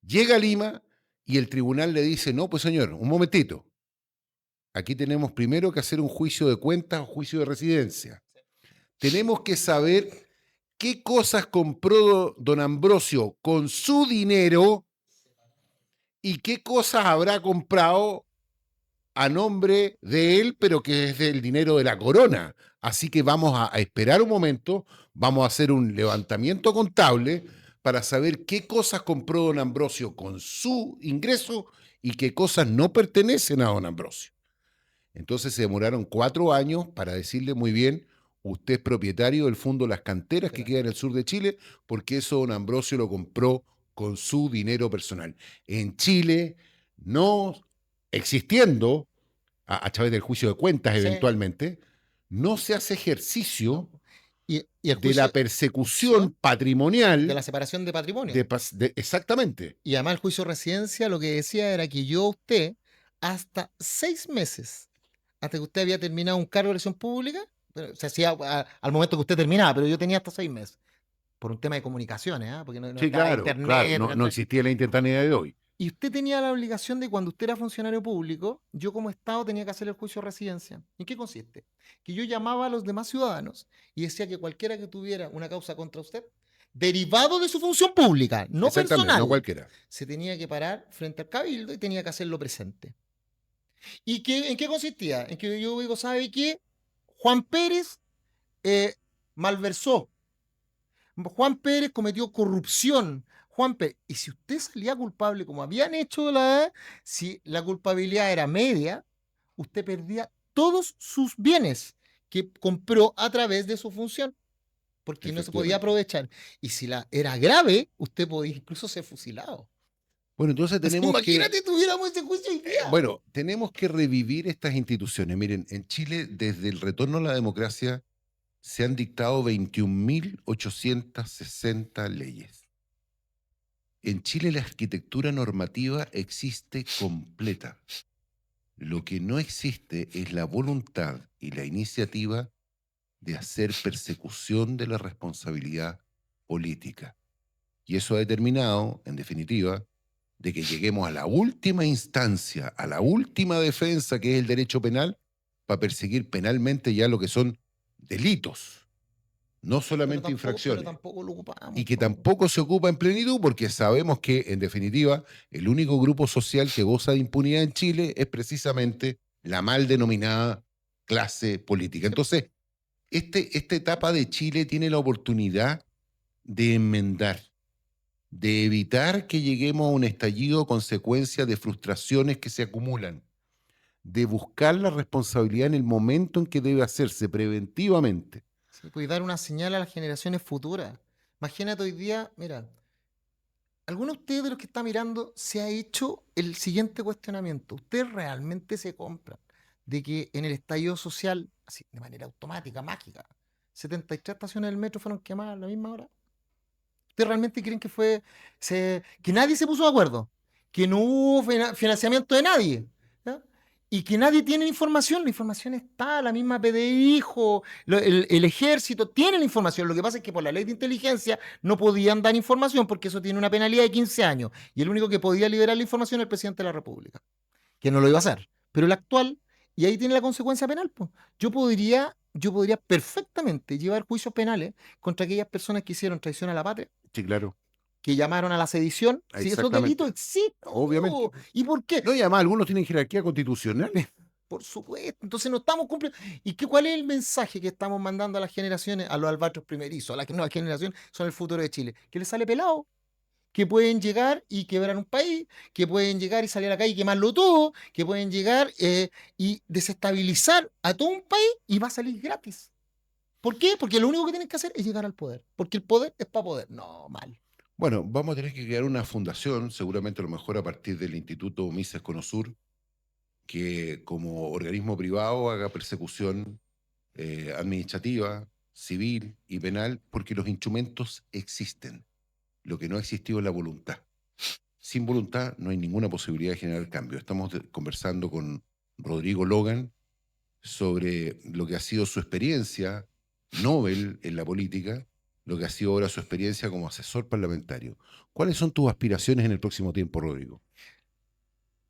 S2: Llega a Lima y el tribunal le dice, no, pues señor, un momentito. Aquí tenemos primero que hacer un juicio de cuentas o juicio de residencia. Tenemos que saber qué cosas compró don Ambrosio con su dinero y qué cosas habrá comprado a nombre de él, pero que es del dinero de la corona. Así que vamos a esperar un momento, vamos a hacer un levantamiento contable para saber qué cosas compró don Ambrosio con su ingreso y qué cosas no pertenecen a don Ambrosio. Entonces se demoraron 4 años para decirle muy bien, usted es propietario del Fondo Las Canteras que queda en el sur de Chile, porque eso don Ambrosio lo compró con su dinero personal. En Chile, no existiendo, a través del juicio de cuentas eventualmente, no se hace ejercicio de la persecución patrimonial.
S3: De la separación de patrimonio.
S2: Exactamente.
S3: Y además el juicio de residencia lo que decía era que yo a usted, hasta 6 meses, hasta que usted había terminado un cargo de elección pública, se hacía al momento que usted terminaba, pero yo tenía hasta 6 meses. Por un tema de comunicaciones, porque no
S2: sí,
S3: estaba
S2: claro,
S3: internet.
S2: Claro, no existía la instantaneidad de hoy.
S3: Y usted tenía la obligación de cuando usted era funcionario público, yo como Estado tenía que hacer el juicio de residencia. ¿En qué consiste? Que yo llamaba a los demás ciudadanos y decía que cualquiera que tuviera una causa contra usted, derivado de su función pública, no personal,
S2: no cualquiera,
S3: se tenía que parar frente al cabildo y tenía que hacerlo presente. ¿Y en qué consistía? En que yo digo, ¿sabe qué? Juan Pérez malversó. Juan Pérez cometió corrupción. Juan Pérez, y si usted salía culpable, como habían hecho si la culpabilidad era media, usted perdía todos sus bienes que compró a través de su función, porque no se podía aprovechar. Y si era grave, usted podía incluso ser fusilado.
S2: Bueno, entonces tenemos
S3: imagínate, tuviéramos ese juicio hoy día.
S2: Bueno, tenemos que revivir estas instituciones. Miren, en Chile, desde el retorno a la democracia, se han dictado 21.860 leyes. En Chile la arquitectura normativa existe completa. Lo que no existe es la voluntad y la iniciativa de hacer persecución de la responsabilidad política. Y eso ha determinado, en definitiva, de que lleguemos a la última instancia, a la última defensa, que es el derecho penal, para perseguir penalmente ya lo que son delitos, no solamente infracciones.
S3: Pero tampoco lo ocupamos.
S2: Y que tampoco se ocupa en plenitud, porque sabemos que, en definitiva, el único grupo social que goza de impunidad en Chile es precisamente la mal denominada clase política. Entonces, esta etapa de Chile tiene la oportunidad de enmendar, de evitar que lleguemos a un estallido a consecuencia de frustraciones que se acumulan, de buscar la responsabilidad en el momento en que debe hacerse preventivamente.
S3: Sí, puede dar una señal a las generaciones futuras. Imagínate hoy día, mira, ¿alguno de ustedes de los que está mirando se ha hecho el siguiente cuestionamiento? ¿Ustedes realmente se compran de que en el estallido social, así de manera automática, mágica, 73 estaciones del metro fueron quemadas a la misma hora? ¿Ustedes realmente creen que que nadie se puso de acuerdo? Que no hubo financiamiento de nadie, ¿ya? Y que nadie tiene información. La información está, la misma PDI, el ejército tiene la información. Lo que pasa es que por la ley de inteligencia no podían dar información porque eso tiene una penalidad de 15 años. Y el único que podía liberar la información era el presidente de la República, que no lo iba a hacer. Pero el actual, y ahí tiene la consecuencia penal, pues. Yo podría perfectamente llevar juicios penales contra aquellas personas que hicieron traición a la patria,
S2: Sí, claro.
S3: que llamaron a la sedición. Si esos
S2: Exactamente.
S3: delitos existen.
S2: Obviamente.
S3: ¿Y por qué?
S2: No, y además algunos tienen jerarquía constitucional.
S3: Por supuesto. Entonces no estamos cumpliendo. ¿Y cuál es el mensaje que estamos mandando a las generaciones, a los albatros primerizos, a las nuevas generaciones? Son el futuro de Chile. Que les sale pelado. Que pueden llegar y quebrar un país, que pueden llegar y salir a la calle y quemarlo todo, que pueden llegar y desestabilizar a todo un país y va a salir gratis. ¿Por qué? Porque lo único que tienen que hacer es llegar al poder. Porque el poder es para poder. No, mal.
S2: Bueno, vamos a tener que crear una fundación, seguramente a lo mejor a partir del Instituto Mises Conosur, que como organismo privado haga persecución administrativa, civil y penal, porque los instrumentos existen. Lo que no ha existido es la voluntad. Sin voluntad no hay ninguna posibilidad de generar cambio. Estamos conversando con Rodrigo Logan sobre lo que ha sido su experiencia Nobel en la política, lo que ha sido ahora su experiencia como asesor parlamentario. ¿Cuáles son tus aspiraciones en el próximo tiempo, Rodrigo?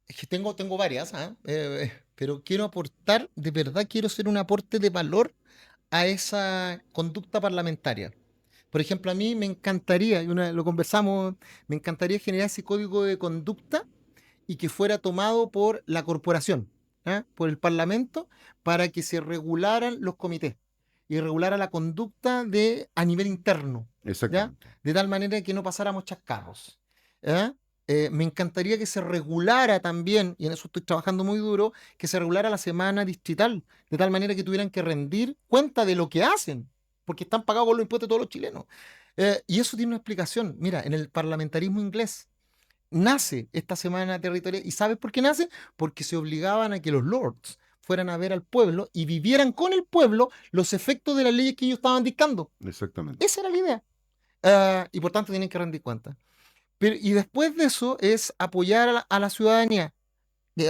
S3: Es que tengo varias, pero quiero aportar, de verdad quiero ser un aporte de valor a esa conducta parlamentaria. Por ejemplo, a mí me encantaría, lo conversamos, me encantaría generar ese código de conducta y que fuera tomado por la corporación, por el Parlamento, para que se regularan los comités y regulara la conducta a nivel interno, ¿ya? De tal manera que no pasáramos chascarros. Me encantaría que se regulara también, y en eso estoy trabajando muy duro, que se regulara la semana distrital, de tal manera que tuvieran que rendir cuenta de lo que hacen, porque están pagados con los impuestos de todos los chilenos. Y eso tiene una explicación. Mira, en el parlamentarismo inglés nace esta semana territorial. ¿Y sabes por qué nace? Porque se obligaban a que los lords fueran a ver al pueblo y vivieran con el pueblo los efectos de las leyes que ellos estaban dictando.
S2: Exactamente.
S3: Esa era la idea. Y por tanto tienen que rendir cuentas. Y después de eso es apoyar a la ciudadanía,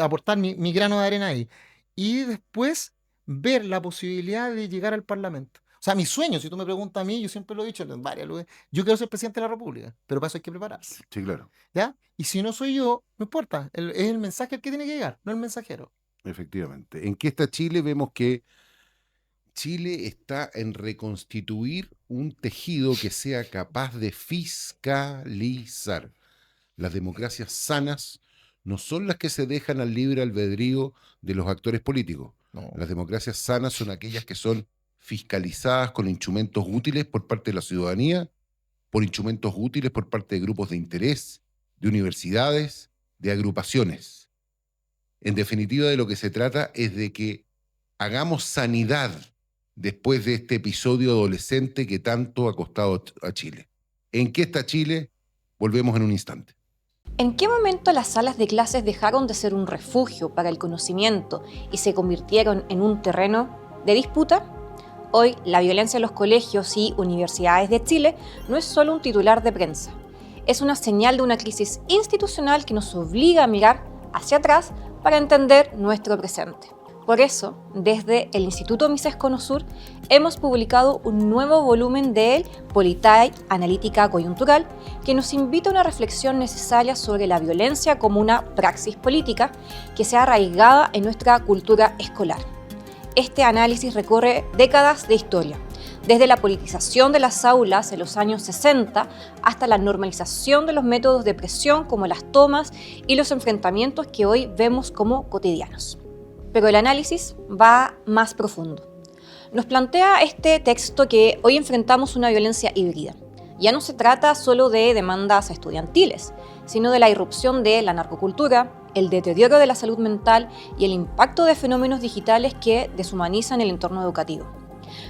S3: aportar mi grano de arena ahí. Y después ver la posibilidad de llegar al Parlamento. O sea, mi sueño, si tú me preguntas a mí, yo siempre lo he dicho en varias lugares, yo quiero ser presidente de la República, pero para eso hay que prepararse.
S2: Sí, claro.
S3: ¿Ya? Y si no soy yo, no importa, es el mensaje el que tiene que llegar, no el mensajero.
S2: Efectivamente. ¿En qué está Chile? Vemos que Chile está en reconstituir un tejido que sea capaz de fiscalizar. Las democracias sanas no son las que se dejan al libre albedrío de los actores políticos.
S3: No.
S2: Las democracias sanas son aquellas que son fiscalizadas con instrumentos útiles por parte de la ciudadanía, por instrumentos útiles por parte de grupos de interés, de universidades, de agrupaciones. En definitiva, de lo que se trata es de que hagamos sanidad después de este episodio adolescente que tanto ha costado a Chile. ¿En qué está Chile? Volvemos en un instante.
S5: ¿En qué momento las salas de clases dejaron de ser un refugio para el conocimiento y se convirtieron en un terreno de disputa? Hoy, la violencia en los colegios y universidades de Chile no es solo un titular de prensa. Es una señal de una crisis institucional que nos obliga a mirar hacia atrás para entender nuestro presente. Por eso, desde el Instituto Mises Conosur, hemos publicado un nuevo volumen de Política Analítica Coyuntural que nos invita a una reflexión necesaria sobre la violencia como una praxis política que se ha arraigada en nuestra cultura escolar. Este análisis recorre décadas de historia, desde la politización de las aulas en los años 60 hasta la normalización de los métodos de presión como las tomas y los enfrentamientos que hoy vemos como cotidianos. Pero el análisis va más profundo. Nos plantea este texto que hoy enfrentamos una violencia híbrida. Ya no se trata solo de demandas estudiantiles, sino de la irrupción de la narcocultura, el deterioro de la salud mental y el impacto de fenómenos digitales que deshumanizan el entorno educativo.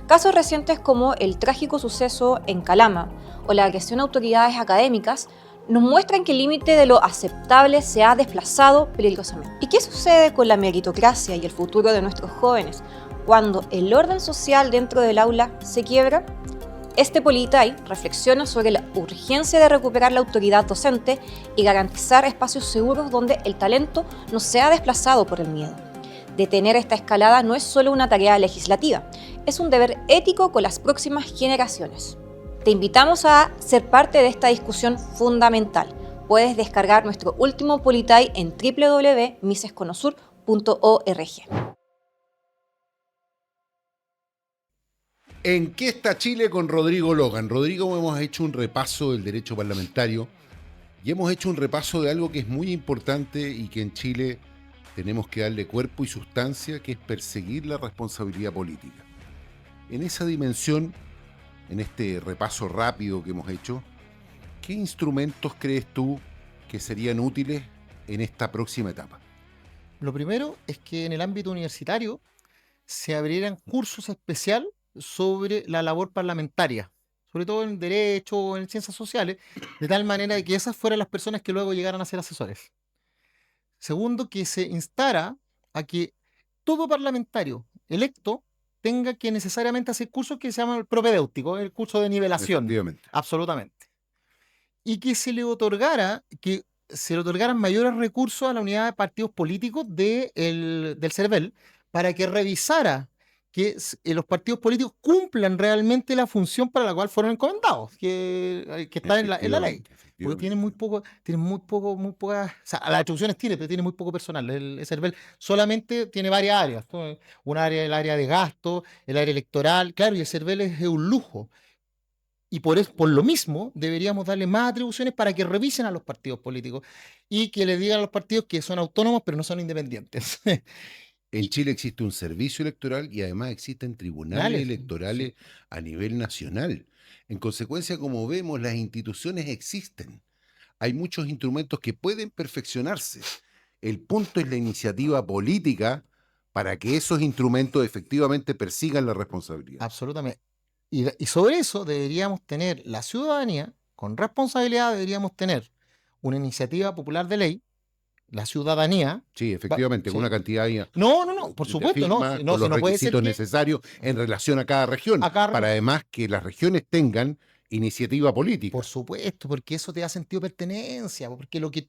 S5: Casos recientes como el trágico suceso en Calama o la agresión a autoridades académicas nos muestran que el límite de lo aceptable se ha desplazado peligrosamente. ¿Y qué sucede con la meritocracia y el futuro de nuestros jóvenes cuando el orden social dentro del aula se quiebra? Este Politay reflexiona sobre la urgencia de recuperar la autoridad docente y garantizar espacios seguros donde el talento no sea desplazado por el miedo. Detener esta escalada no es solo una tarea legislativa, es un deber ético con las próximas generaciones. Te invitamos a ser parte de esta discusión fundamental. Puedes descargar nuestro último Politay en www.misesconosur.org.
S2: ¿En qué está Chile con Rodrigo Logan? Rodrigo, hemos hecho un repaso del derecho parlamentario y hemos hecho un repaso de algo que es muy importante y que en Chile tenemos que darle cuerpo y sustancia, que es perseguir la responsabilidad política. En esa dimensión, en este repaso rápido que hemos hecho, ¿qué instrumentos crees tú que serían útiles en esta próxima etapa?
S3: Lo primero es que en el ámbito universitario se abrieran cursos especiales sobre la labor parlamentaria, sobre todo en derecho o en ciencias sociales, de tal manera de que esas fueran las personas que luego llegaran a ser asesores. Segundo, que se instara a que todo parlamentario electo tenga que necesariamente hacer cursos que se llaman el propedéutico, el curso de nivelación.
S2: Efectivamente.
S3: Absolutamente. Y que se le otorgaran mayores recursos a la unidad de partidos políticos del CERVEL para que revisara que los partidos políticos cumplan realmente la función para la cual fueron encomendados, que está en la ley. Porque tienen muy poca, o sea, las atribuciones tiene, pero tiene muy poco personal. El CERVEL solamente tiene varias áreas, ¿no? Una área, el área de gasto, el área electoral, claro, y el CERVEL es un lujo. Y por lo mismo deberíamos darle más atribuciones para que revisen a los partidos políticos y que les digan a los partidos que son autónomos pero no son independientes.
S2: En Chile existe un servicio electoral y además existen tribunales
S3: Dale,
S2: electorales
S3: sí.
S2: a nivel nacional. En consecuencia, como vemos, las instituciones existen. Hay muchos instrumentos que pueden perfeccionarse. El punto es la iniciativa política para que esos instrumentos efectivamente persigan la responsabilidad.
S3: Absolutamente. Y sobre eso deberíamos tener la ciudadanía, con responsabilidad deberíamos tener una iniciativa popular de ley, la ciudadanía.
S2: Sí, efectivamente,
S3: Sí.
S2: con una cantidad
S3: No, por
S2: de
S3: supuesto, no,
S2: firmas,
S3: no,
S2: con
S3: si
S2: los
S3: no puede ser
S2: requisitos
S3: que
S2: necesarios en relación a cada región,
S3: a cada
S2: para además que las regiones tengan iniciativa política.
S3: Por supuesto, porque eso te da sentido de pertenencia, porque a lo que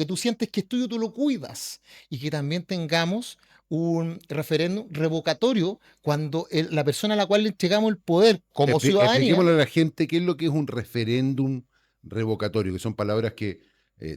S3: tú sientes que es tuyo, tú lo cuidas. Y que también tengamos un referéndum revocatorio cuando la persona a la cual le entregamos el poder como ciudadanía.
S2: Expliquémosle a la gente qué es lo que es un referéndum revocatorio, que son palabras que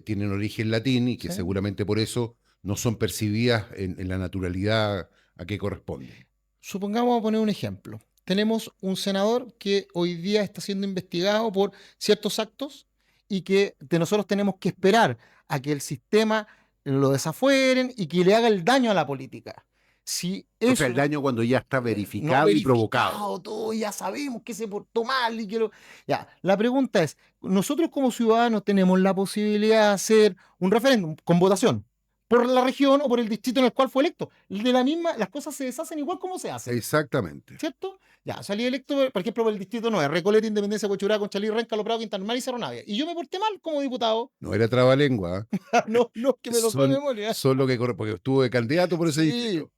S2: tienen origen latín y que
S3: Sí.
S2: seguramente por eso no son percibidas en la naturalidad a que corresponde.
S3: Supongamos, vamos a poner un ejemplo. Tenemos un senador que hoy día está siendo investigado por ciertos actos y que nosotros tenemos que esperar a que el sistema lo desafueren y que le haga el daño a la política. Si
S2: O
S3: eso
S2: sea, el daño cuando ya está
S3: no
S2: verificado y provocado.
S3: todo, ya sabemos que se portó mal y que Ya, la pregunta es, nosotros como ciudadanos tenemos la posibilidad de hacer un referéndum con votación por la región o por el distrito en el cual fue electo. Las cosas se deshacen igual como se hacen.
S2: Exactamente.
S3: ¿Cierto? Ya, salí electo, por ejemplo, por el distrito 9, Recoleta, Independencia, Cochurá, Conchalí, Renca, Lo Prado, Quinta Normal y Cerro Navia. Y yo me porté mal como diputado.
S2: No era trabalengua.
S3: No, que me lo
S2: Son,
S3: de memoria.
S2: son lo que corre, porque estuvo de candidato por ese
S3: Sí.
S2: distrito.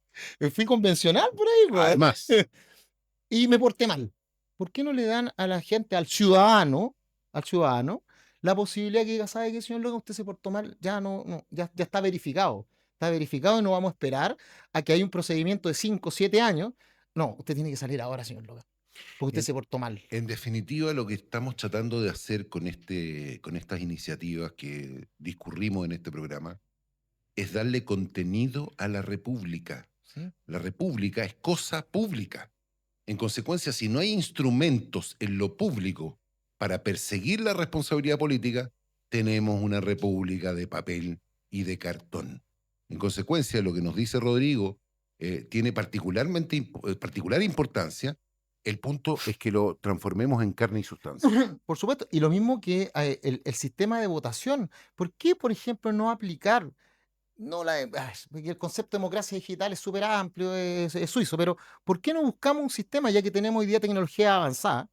S3: Fui convencional por ahí, güey.
S2: Además,
S3: Y me porté mal. ¿Por qué no le dan a la gente, al ciudadano, la posibilidad que diga, ¿sabe qué, señor Logan? Usted se portó mal, ya está verificado. Está verificado y no vamos a esperar a que haya un procedimiento de 5 o 7 años. No, usted tiene que salir ahora, señor Logan. Porque usted se portó mal.
S2: en definitiva, lo que estamos tratando de hacer con estas iniciativas que discurrimos en este programa es darle contenido a la República.
S3: ¿Sí?
S2: La República es cosa pública. En consecuencia, si no hay instrumentos en lo público para perseguir la responsabilidad política, tenemos una república de papel y de cartón. En consecuencia, lo que nos dice Rodrigo tiene particular importancia. El punto es que lo transformemos en carne y sustancia.
S3: Por supuesto. Y lo mismo que el sistema de votación. ¿Por qué, por ejemplo, no aplicar? Porque el concepto de democracia digital es súper amplio, es suizo, pero ¿por qué no buscamos un sistema, ya que tenemos hoy día tecnología avanzada,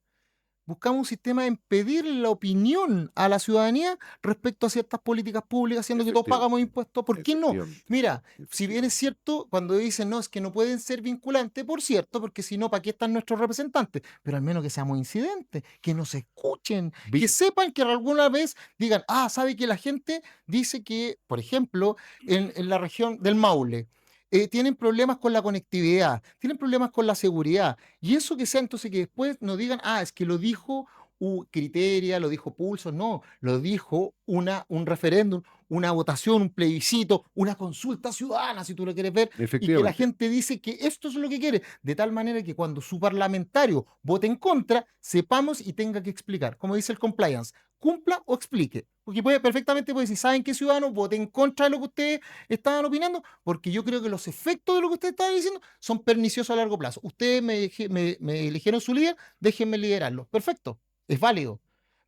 S3: buscamos un sistema de pedirle la opinión a la ciudadanía respecto a ciertas políticas públicas, siendo que todos pagamos impuestos. ¿Por qué no? Mira, si bien es cierto, cuando dicen, no, es que no pueden ser vinculantes, por cierto, porque si no, ¿para qué están nuestros representantes? Pero al menos que seamos incidentes, que nos escuchen, que sepan que alguna vez digan, sabe que la gente dice que, por ejemplo, en la región del Maule, tienen problemas con la conectividad, tienen problemas con la seguridad, y eso que sea entonces que después nos digan, es que lo dijo Criteria, lo dijo Pulso, no, lo dijo un referéndum, una votación, un plebiscito, una consulta ciudadana, si tú lo quieres ver, y que la gente dice que esto es lo que quiere, de tal manera que cuando su parlamentario vote en contra, sepamos y tenga que explicar, como dice el compliance, cumpla o explique. Porque perfectamente puede decir, ¿saben qué, ciudadanos? Voten en contra de lo que ustedes estaban opinando, porque yo creo que los efectos de lo que ustedes estaban diciendo son perniciosos a largo plazo. Ustedes me eligieron su líder, déjenme liderarlo. Perfecto, es válido.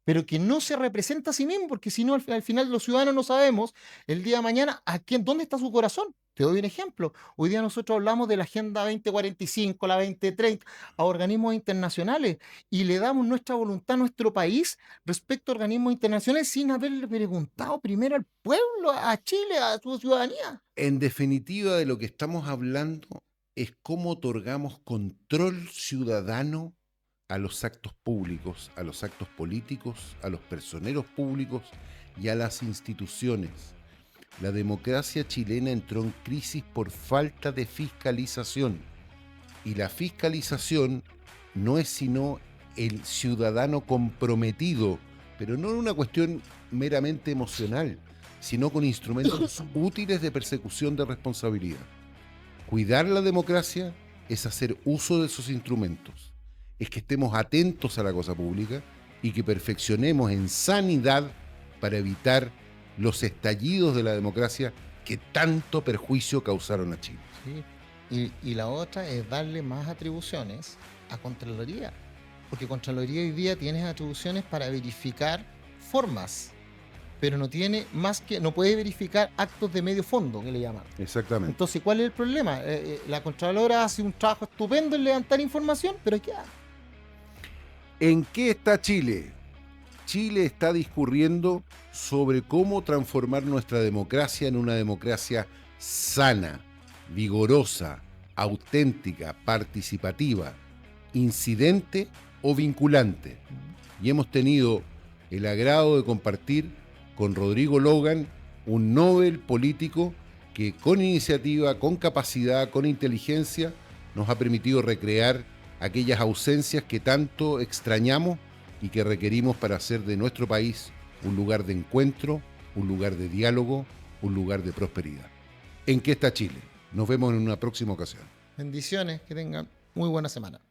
S3: Pero que no se representa a sí mismo, porque si no, al final los ciudadanos no sabemos el día de mañana dónde está su corazón. Te doy un ejemplo. Hoy día nosotros hablamos de la Agenda 2045, la 2030, a organismos internacionales y le damos nuestra voluntad a nuestro país respecto a organismos internacionales sin haberle preguntado primero al pueblo, a Chile, a su ciudadanía.
S2: En definitiva, de lo que estamos hablando es cómo otorgamos control ciudadano a los actos públicos, a los actos políticos, a los personeros públicos y a las instituciones. La democracia chilena entró en crisis por falta de fiscalización. Y la fiscalización no es sino el ciudadano comprometido, pero no en una cuestión meramente emocional, sino con instrumentos útiles de persecución de responsabilidad. Cuidar la democracia es hacer uso de esos instrumentos, es que estemos atentos a la cosa pública y que perfeccionemos en sanidad para evitar los estallidos de la democracia que tanto perjuicio causaron a Chile.
S3: Sí. Y la otra es darle más atribuciones a Contraloría, porque Contraloría hoy día tiene atribuciones para verificar formas, pero no tiene más que, no puede verificar actos de medio fondo, que le llaman.
S2: Exactamente.
S3: Entonces, ¿cuál es el problema? La Contralora hace un trabajo estupendo en levantar información, pero ¿qué hace?
S2: ¿En qué está Chile? Chile está discurriendo sobre cómo transformar nuestra democracia en una democracia sana, vigorosa, auténtica, participativa, incidente o vinculante. Y hemos tenido el agrado de compartir con Rodrigo Logan, un Nobel político que con iniciativa, con capacidad, con inteligencia, nos ha permitido recrear aquellas ausencias que tanto extrañamos y que requerimos para hacer de nuestro país un lugar de encuentro, un lugar de diálogo, un lugar de prosperidad. ¿En qué está Chile? Nos vemos en una próxima ocasión.
S3: Bendiciones, que tengan muy buena semana.